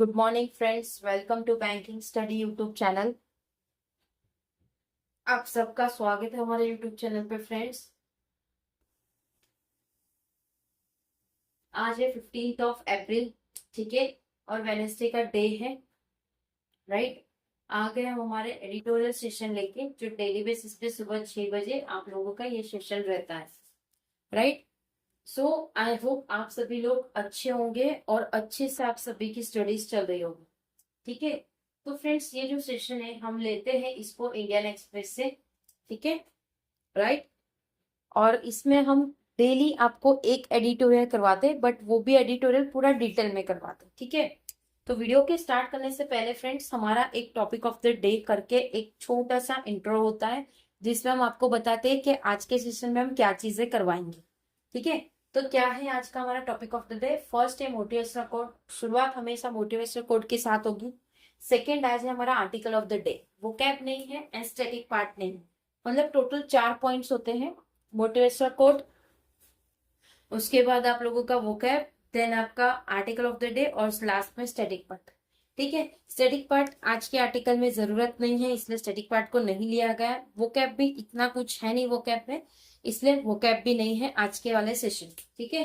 Good morning friends, welcome to banking study YouTube channel. आप सबका स्वागत है हमारे यूट्यूब चैनल पे फ्रेंड्स। आज है 15th ऑफ अप्रैल, ठीक है, और वेडनेसडे का डे है, राइट। आ गए हम हमारे एडिटोरियल सेशन लेके, जो डेली बेसिस पे सुबह 6 बजे आप लोगों का ये सेशन रहता है, राइट। सो आई होप आप सभी लोग अच्छे होंगे और अच्छे से आप सभी की स्टडीज चल रही होगी, ठीक है। तो फ्रेंड्स, ये जो सेशन है हम लेते हैं इसको इंडियन एक्सप्रेस से, ठीक है, राइट। और इसमें हम डेली आपको एक एडिटोरियल करवाते, बट वो भी एडिटोरियल पूरा डिटेल में करवाते, ठीक है। तो वीडियो के स्टार्ट करने से पहले फ्रेंड्स, हमारा एक टॉपिक ऑफ द डे करके एक छोटा सा इंट्रो होता है, जिसमें हम आपको बताते हैं कि आज के सेशन में हम क्या चीजें करवाएंगे, ठीक है। तो क्या है आज का हमारा topic of the day? First है मोटिवेशनल कोट। शुरुआत हमेशा मोटिवेशनल कोट के साथ होगी। सेकेंड आज है हमारा article of the day. Vocab नहीं है, एस्थेटिक पार्ट नहीं है, मतलब टोटल 4 पॉइंट्स होते हैं। मोटिवेशनल कोट, उसके बाद आप लोगों का वोकैब, देन आपका आर्टिकल ऑफ द डे और लास्ट में स्टैटिक पार्ट, ठीक है। स्टैटिक पार्ट आज के आर्टिकल में जरूरत नहीं है, इसलिए स्टैटिक पार्ट को नहीं लिया गया। वोकैब भी इतना कुछ है नहीं वोकैब में, इसलिए वोकैब भी नहीं है आज के वाले सेशन, ठीक है।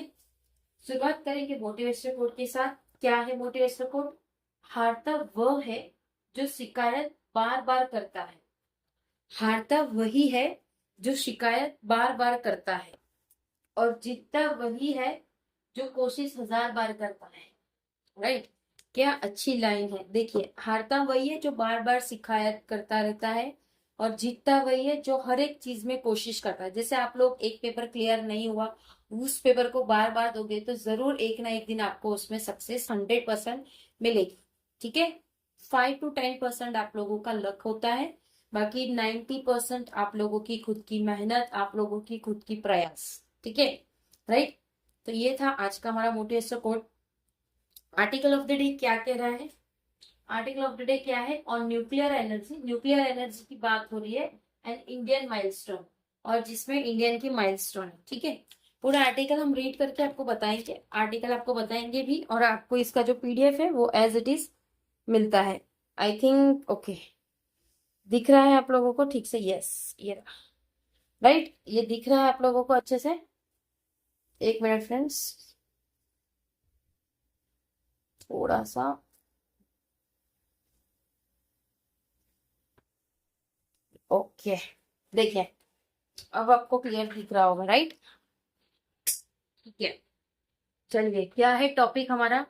शुरुआत करेंगे मोटिवेशनल कोट के साथ। क्या है मोटिवेशनल कोट? हारता वह है जो शिकायत बार बार करता है। हारता वही है जो शिकायत बार बार करता है, और जीतता वही है जो कोशिश 1000 बार करता है, राइट। क्या अच्छी लाइन है। देखिए, हारता वही है जो बार बार शिकायत करता रहता है, और जीतता वही है जो हर एक चीज में कोशिश करता है। जैसे आप लोग एक पेपर क्लियर नहीं हुआ, उस पेपर को बार बार दोगे तो जरूर एक ना एक दिन आपको उसमें सक्सेस 100% मिलेगी, ठीक है। 5 to 10% आप लोगों का लक होता है, बाकी 90% आप लोगों की खुद की मेहनत, आप लोगों की खुद की प्रयास, ठीक है, राइट। तो ये था आज का हमारा motivational quote. Article of the day क्या कह रहा है? आर्टिकल ऑफ द डे क्या है? On nuclear energy. Nuclear energy की बात हो रही है, एंड इंडियन माइलस्टोन, और जिसमें इंडियन की माइलस्टोन है, ठीक है। पूरा आर्टिकल हम रीड करके आपको बताएंगे, आर्टिकल आपको बताएंगे भी, और आपको इसका जो पीडीएफ है वो एज इट इज मिलता है, आई थिंक। ओके, दिख रहा है आप लोगों को ठीक से? यस, ये राइट, ये दिख रहा है आप लोगों को अच्छे से? एक मिनट फ्रेंड्स, थोड़ा सा। ओके, देखिए अब आपको क्लियर दिख रहा होगा, राइट, ठीक है। चलिए, क्या है टॉपिक हमारा?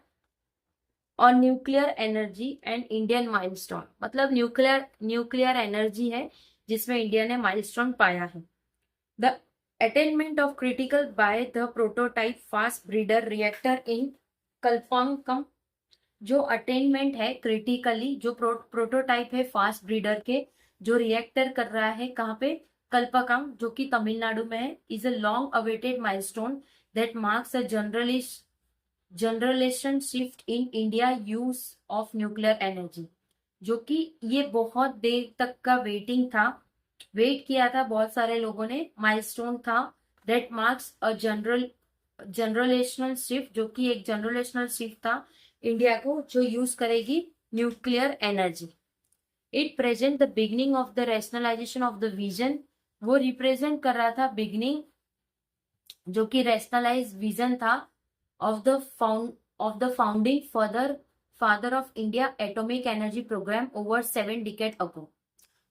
On nuclear energy and Indian milestone. मतलब न्यूक्लियर एनर्जी है जिसमें इंडिया ने माइलस्टोन पाया है। The attainment of critical by the prototype fast breeder reactor in Kalpakkam. जो अटेनमेंट है क्रिटिकली, जो प्रोटोटाइप है फास्ट ब्रीडर के, जो रिएक्टर कर रहा है कहाँ पे? कल्पकम, जो कि तमिलनाडु में है, is a long awaited milestone that marks a generation shift in India use of nuclear energy. जो कि ये बहुत देर तक का वेट किया था बहुत सारे लोगों ने, माइलस्टोन था, दैट मार्क्स अ जनरलेशनल शिफ्ट, जो कि एक जनरलेशनल शिफ्ट था इंडिया को, जो यूज करेगी nuclear energy. It present the beginning of the rationalization of the vision. वो रिप्रेजेंट कर रहा था बिगिनिंग, जो कि रैशनलाइज विजन था of the founding father of India atomic energy program over 7 decade ago.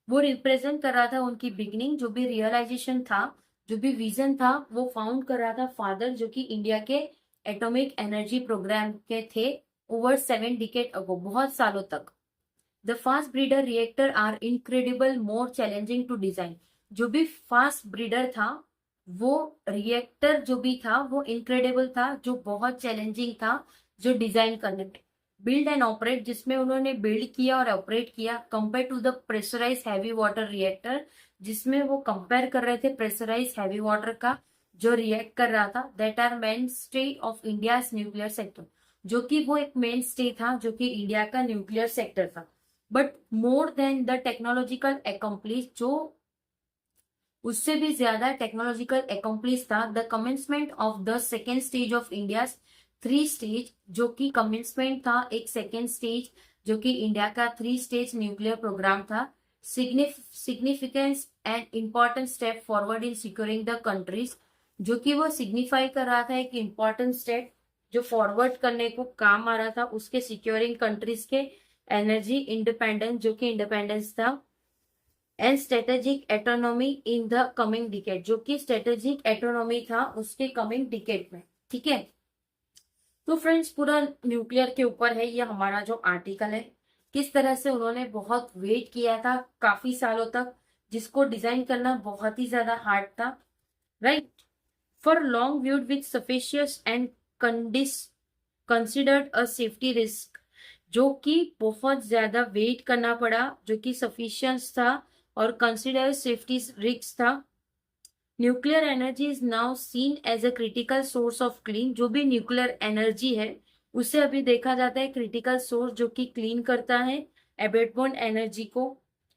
वो रिप्रेजेंट कर रहा था उनकी बिगिनिंग, जो भी रियलाइजेशन था, जो भी विजन था, वो फाउंड कर रहा था फादर, जो कि इंडिया के एटॉमिक एनर्जी प्रोग्राम के थे, ओवर 7 डिकेड अगो, बहुत सालों तक। The fast breeder reactor are incredible more challenging to design. जो भी फास्ट ब्रीडर था, वो रिएक्टर जो भी था वो इनक्रेडिबल था, जो बहुत चैलेंजिंग था जो डिजाइन करने में। बिल्ड एंड ऑपरेट, जिसमें उन्होंने बिल्ड किया और ऑपरेट किया, compare to the pressurize heavy water reactor, जिसमें वो कंपेयर कर रहे थे प्रेशराइज हैवी वाटर का, जो रिएक्ट कर रहा था, that are mainstay of India nuclear sector. जो कि वो एक मेन स्टे था, जो कि इंडिया का न्यूक्लियर सेक्टर था। But more than the technological accomplish, जो उससे भी ज्यादा टेक्नोलॉजिकल एकम्प्लिश था, the commencement of the second stage of India 3 stage जो कि कमेंसमेंट था, एक सेकेंड स्टेज जो कि इंडिया का 3 स्टेज न्यूक्लियर प्रोग्राम था, significance and important step forward in securing the countries, जो कि वो सिग्निफाई कर रहा था एक इम्पोर्टेंट स्टेप जो फॉरवर्ड करने को काम आ रहा था उसके सिक्योरिंग कंट्रीज के एनर्जी इंडिपेंडेंस, जो कि इंडिपेंडेंस था, and strategic autonomy in the coming decade, जो कि स्ट्रेटेजिक एटोनॉमी था उसके कमिंग डिकेड में। ठीक है, तो फ्रेंड्स पूरा न्यूक्लियर के ऊपर है ये हमारा जो आर्टिकल है, किस तरह से उन्होंने बहुत वेट किया था काफी सालों तक, जिसको डिजाइन करना बहुत ही ज्यादा हार्ड था, right, for long viewed with suspicious and considered a safety risk, जो कि बहुत ज्यादा वेट करना पड़ा, जो कि सफिशियंस था और कंसिडर सेफ्टी रिस्क था। Nuclear energy is now seen as a critical source of clean, जो भी न्यूक्लियर एनर्जी है उसे अभी देखा जाता है क्रिटिकल सोर्स जो कि क्लीन करता है एबेटमेंट एनर्जी को,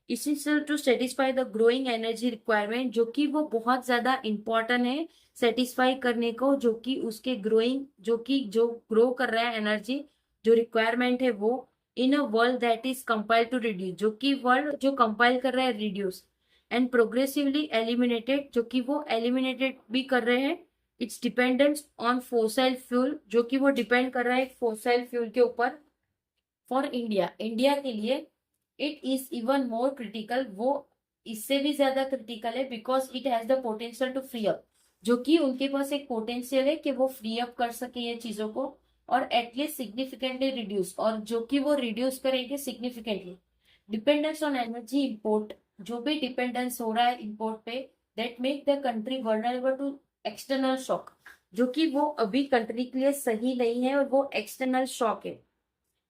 essential to satisfy the growing energy requirement, जो कि वो बहुत ज्यादा इंपॉर्टेंट है सेटिस्फाई करने को, जो कि उसके ग्रोइंग जो ग्रो कर रहा है एनर्जी जो रिक्वायरमेंट है वो, in a world that is compile to reduce, जो कि वर्ल्ड जो कंपाइल कर रहा है रिड्यूस, एंड प्रोग्रेसिवली एलिमिनेटेड, जो कि वो एलिमिनेटेड भी कर रहे हैं it's dependence on fossil fuel, जो कि वो डिपेंड कर रहा है फोसाइल फ्यूल के ऊपर। फॉर इंडिया, इंडिया के लिए it is even more critical, वो इससे भी ज्यादा क्रिटिकल है, because it has the potential to free up, जो कि उनके पास एक पोटेंशियल है कि वो फ्री अप कर सके ये चीजों को, और एटलीस्ट सिग्निफिकेंटली रिड्यूस, और जो कि वो रिड्यूस करेंगे significantly dependence on energy import, जो भी डिपेंडेंस हो रहा है इम्पोर्ट पे, that make the country vulnerable to external shock, जो कि वो अभी कंट्री के लिए सही नहीं है और वो एक्सटर्नल शॉक है।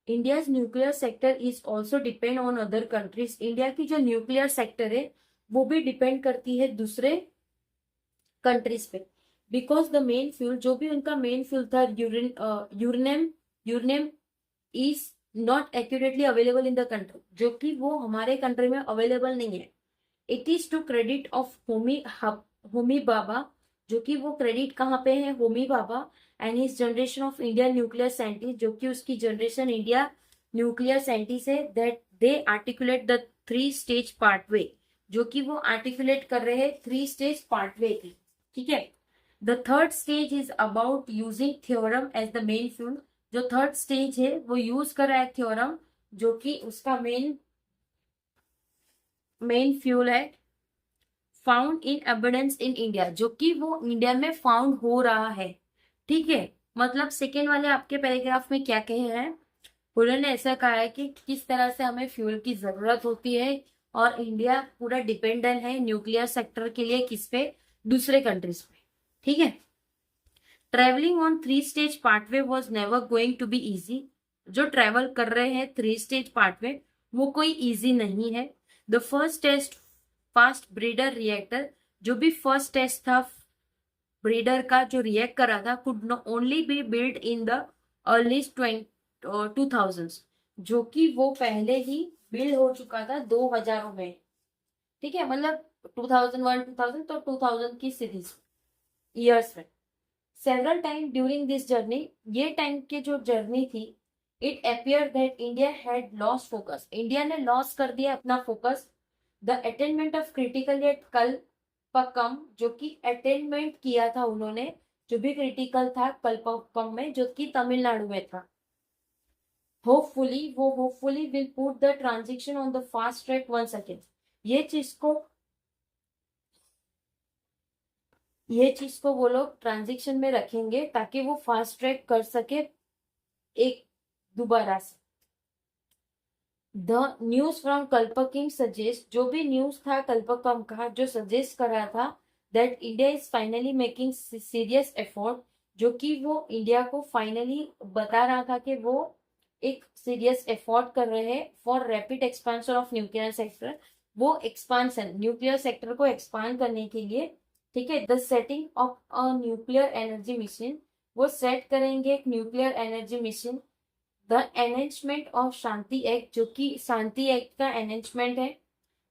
India's nuclear sector is also depend on other countries, India की जो न्यूक्लियर सेक्टर है वो भी डिपेंड करती है दूसरे कंट्रीज पे, बिकॉज द मेन फ्यूल, जो भी उनका मेन फ्यूल था uranium, uranium is not accurately available in the country, जो कि वो हमारे कंट्री में अवेलेबल नहीं है। It is to credit of Homi Bhabha, जो कि वो क्रेडिट कहाँ पे है, Homi Bhabha and his generation of India nuclear scientist, जो कि उसकी जनरेशन इंडिया न्यूक्लियर साइंटिस्ट है, that they articulate the 3 stage pathway, जो कि वो आर्टिकुलेट कर रहे हैं 3 स्टेज पार्टवे की। ठीक है, the third stage is about using thorium as the main fuel, जो थर्ड स्टेज है वो यूज कर रहा है थ्योरम, जो कि उसका मेन फ्यूल है, found in evidence in India, जो कि वो इंडिया में फाउंड हो रहा है। ठीक है, मतलब सेकेंड वाले आपके पैराग्राफ में क्या कहे हैं, उन्होंने ऐसा कहा है कि किस तरह से हमें फ्यूल की जरूरत होती है और इंडिया पूरा डिपेंडेंट है न्यूक्लियर सेक्टर के लिए किस पे, दूसरे कंट्रीज पे। ठीक है, travelling on 3 stage pathway was never going to be easy, जो ट्रेवल कर रहे हैं 3 स्टेज पार्टवे वो कोई इजी नहीं है। The first test fast breeder reactor, जो भी फर्स्ट टेस्ट था ब्रीडर का जो रिएक्ट कर रहा था, could only be build in the early 2000s, जो कि वो पहले ही बिल्ड हो चुका था 2000 में। ठीक है, मतलब 2001 2000 तो 2000 की सीरीज ईयर्स में। Several time during this journey, ये टाइम की जो जर्नी थी, it appear that India had lost focus, India ने लॉस कर दिया अपना focus, the attainment of critical at Kalpakkam, जो कि अटेनमेंट किया था उन्होंने जो भी क्रिटिकल था कल्पकम में, जो कि तमिलनाडु में था। Hopefully will put the transition on the fast track once again, ये चीज को वो लोग ट्रांजिशन में रखेंगे ताकि वो फास्ट ट्रैक कर सके एक दोबारा से। द न्यूज फ्रॉम कल्पकिंग सजेस्ट, जो भी न्यूज था कल्पकम का जो सजेस्ट कर रहा था that India is finally making serious effort, जो कि वो इंडिया को फाइनली बता रहा था कि वो एक सीरियस एफर्ट कर रहे हैं for rapid expansion of nuclear sector, वो एक्सपांशन न्यूक्लियर सेक्टर को एक्सपांड करने के लिए। ठीक है, the setting of a nuclear energy mission, वो सेट करेंगे एक nuclear energy mission. The enhancement of Shanti act, जो कि शांति एक्ट का एनहेंसमेंट है।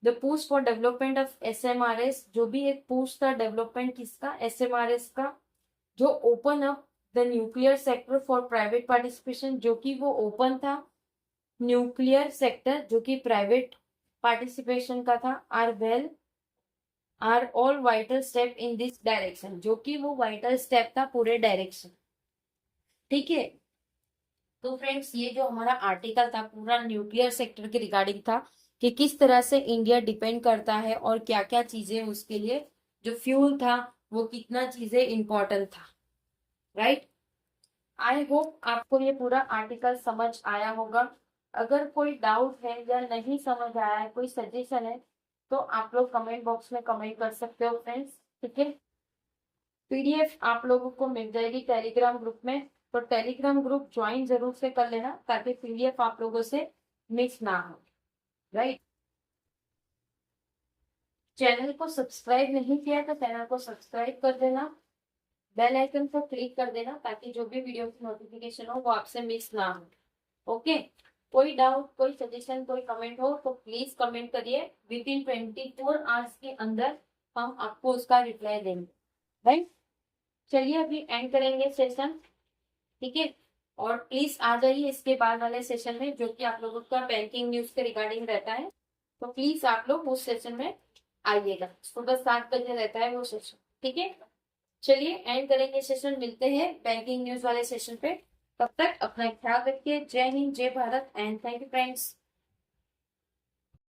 The push for development of SMRS, जो भी एक पुश था डेवलपमेंट किसका, SMRS का, जो open up the nuclear sector for private participation, जो कि वो ओपन था। न्यूक्लियर सेक्टर जो कि प्राइवेट पार्टिसिपेशन का था, are all vital step in this direction, जो कि वो वाइटल स्टेप था पूरे डायरेक्शन। ठीक है, तो फ्रेंड्स ये जो हमारा आर्टिकल था पूरा न्यूक्लियर सेक्टर के रिगार्डिंग था कि किस तरह से इंडिया डिपेंड करता है और क्या क्या चीजें उसके लिए, जो फ्यूल था वो कितना चीजें इंपॉर्टेंट था। राइट, आई होप आपको ये पूरा आर्टिकल समझ आया होगा। अगर कोई डाउट है या नहीं समझ आया है, कोई सजेशन है, तो आप लोग कमेंट बॉक्स में कमेंट कर सकते हो फ्रेंड्स। ठीक है, पीडीएफ आप लोगों को मिल जाएगी टेलीग्राम ग्रुप में, तो टेलीग्राम ग्रुप ज्वाइन जरूर से कर लेना ताकि पीडीएफ आप लोगों से मिस ना हो। राइट, चैनल को सब्सक्राइब नहीं किया तो चैनल को सब्सक्राइब कर देना, बेल आइकन पर क्लिक कर देना ताकि जो भी वीडियो की नोटिफिकेशन हो वो आपसे मिस ना हो। ओके, कोई डाउट, कोई सजेशन, कोई कमेंट हो तो प्लीज कमेंट करिए, विद इन 24 आवर्स के अंदर हम आपको उसका रिप्लाई देंगे। राइट, चलिए अभी एंड करेंगे सेशन। ठीक है, और प्लीज आ जाइए इसके बाद वाले सेशन में जो कि आप लोगों का बैंकिंग न्यूज के रिगार्डिंग रहता है, तो प्लीज आप लोग उस सेशन में आइएगा। सुबह 7 बजे रहता है वो सेशन। ठीक है, चलिए एंड करेंगे सेशन, मिलते हैं बैंकिंग न्यूज वाले सेशन पे। तब तक अपना ख्याल रखिए। जय हिंद, जय Bharat and thank you friends.